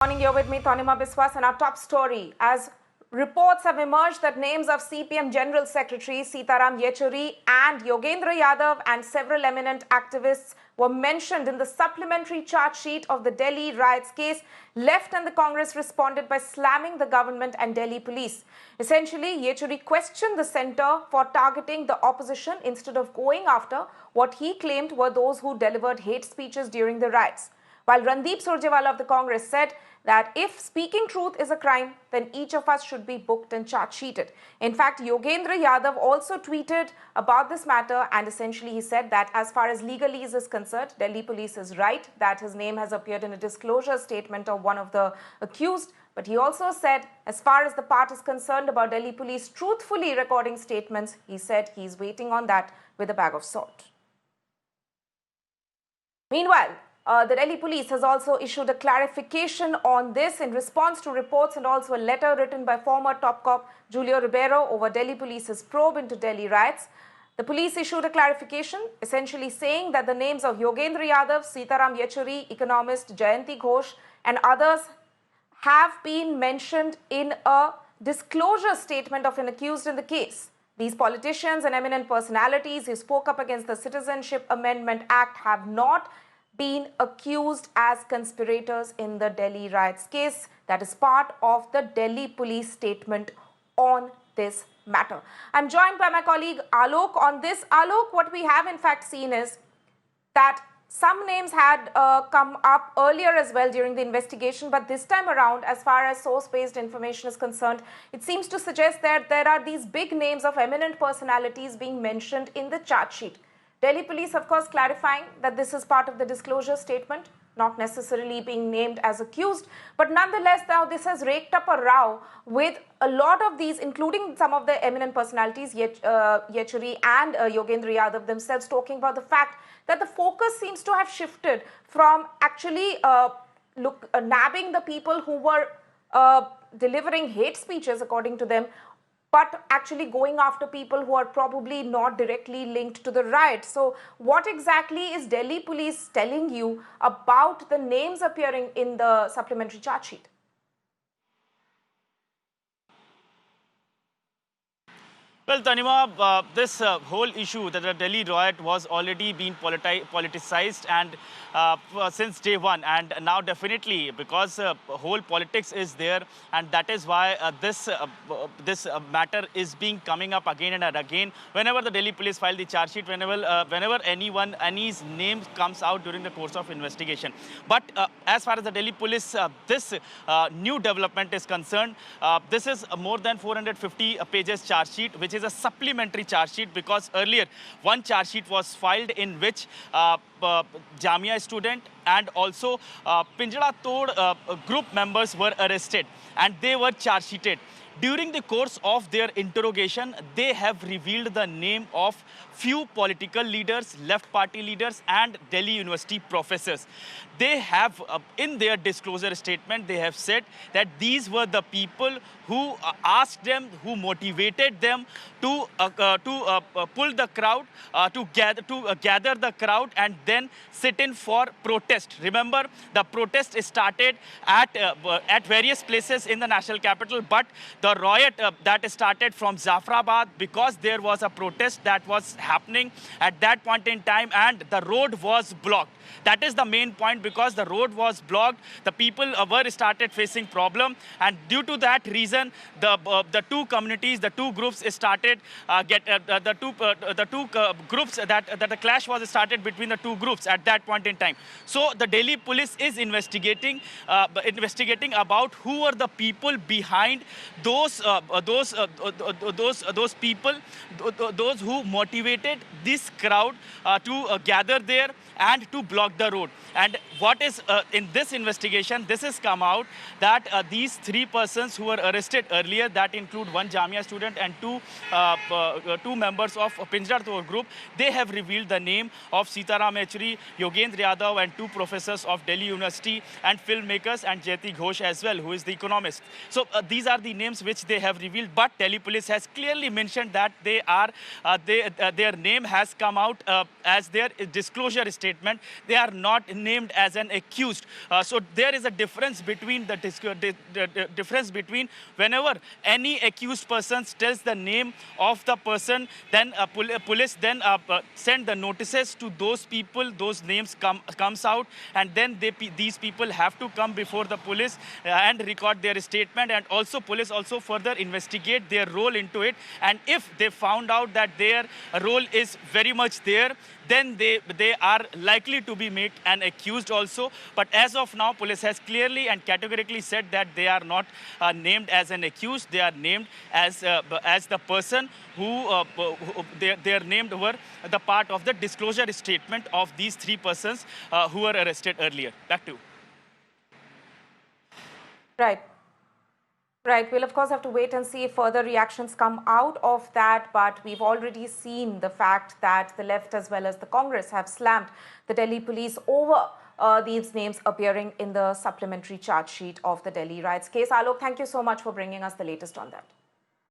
Morning, you're with me, Tanima Biswas, and our top story. As reports have emerged that names of CPM General Secretary Sitaram Yechury and Yogendra Yadav and several eminent activists were mentioned in the supplementary charge sheet of the Delhi riots case, Left and the Congress responded by slamming the government and Delhi police. Essentially, Yechury questioned the centre for targeting the opposition instead of going after what he claimed were those who delivered hate speeches during the riots. While Randeep Surjewala of the Congress said that if speaking truth is a crime, then each of us should be booked and charge-sheeted. In fact, Yogendra Yadav also tweeted about this matter, and essentially he said that as far as legalese is concerned, Delhi police is right that his name has appeared in a disclosure statement of one of the accused. But he also said, as far as the part is concerned about Delhi police truthfully recording statements, he said he's waiting on that with a bag of salt. Meanwhile, the Delhi police has also issued a clarification on this in response to reports and also a letter written by former top cop Julio Ribeiro over Delhi police's probe into Delhi riots. The police issued a clarification essentially saying that the names of Yogendra Yadav, Sitaram Yechury, economist Jayanti Ghosh and others have been mentioned in a disclosure statement of an accused in the case. These politicians and eminent personalities who spoke up against the Citizenship Amendment Act have not been accused as conspirators in the Delhi riots case. That is part of the Delhi police statement on this matter. I'm joined by my colleague Alok on this. Alok, what we have in fact seen is that some names had come up earlier as well during the investigation, but this time around, as far as source-based information is concerned, it seems to suggest that there are these big names of eminent personalities being mentioned in the charge sheet. Delhi police, of course, clarifying that this is part of the disclosure statement, not necessarily being named as accused. But nonetheless, now this has raked up a row with a lot of these, including some of the eminent personalities, Yechury and Yogendra Yadav themselves, talking about the fact that the focus seems to have shifted from actually nabbing the people who were delivering hate speeches, according to them, but actually going after people who are probably not directly linked to the riot. So what exactly is Delhi police telling you about the names appearing in the supplementary charge sheet? Well, Tanima, this whole issue that the Delhi riot was already being politicized and since day one, and now definitely because whole politics is there, and that is why this matter is being coming up again and again. Whenever the Delhi police file the charge sheet, whenever any's name comes out during the course of investigation. But as far as the Delhi police, this new development is concerned, this is more than 450 pages charge sheet, which is a supplementary charge sheet, because earlier one charge sheet was filed in which Jamia student and also Pinjara Tod group members were arrested and they were charge sheeted. During the course of their interrogation, they have revealed the name of few political leaders, left party leaders and Delhi University professors. They have, in their disclosure statement, they have said that these were the people who asked them, who motivated them to pull the crowd, to gather the crowd and then sit in for protest. Remember, the protest started at various places in the national capital, but the riot that started from Zafrabad because there was a protest that was happening at that point in time and the road was blocked. That is the main point, because the road was blocked, the people were started facing problem, and due to that reason, the two communities, the two groups started the two groups that the clash was started between the two groups at that point in time. So the Delhi police is investigating about who are the people behind those people, those who motivated this crowd to gather there and to block the road. And what is in this investigation, this has come out that these three persons who were arrested earlier, that include one Jamia student and two members of Pinjara Tod group, they have revealed the name of Sitaram lecturer Yogendra Yadav and 2 professors of Delhi University, and filmmakers, and Jyoti Ghosh as well, who is the economist. So these are the names which they have revealed, but Delhi police has clearly mentioned that their name has come out as their disclosure statement. They are not named as an accused. So there is a difference between difference between whenever any accused person tells the name of the person, then police then send the notices to those people, those names comes out, and then these people have to come before the police and record their statement, and also police also further investigate their role into it, and if they found out that their role is very much there, then they are likely to be made an accused also. But as of now, police has clearly and categorically said that they are not named as an accused. They are named as the person who they are named were the part of the disclosure statement of these 3 persons who were arrested earlier. Back to you. Right. Right. We'll, of course, have to wait and see if further reactions come out of that. But we've already seen the fact that the left as well as the Congress have slammed the Delhi police over these names appearing in the supplementary charge sheet of the Delhi riots case. Alok, thank you so much for bringing us the latest on that.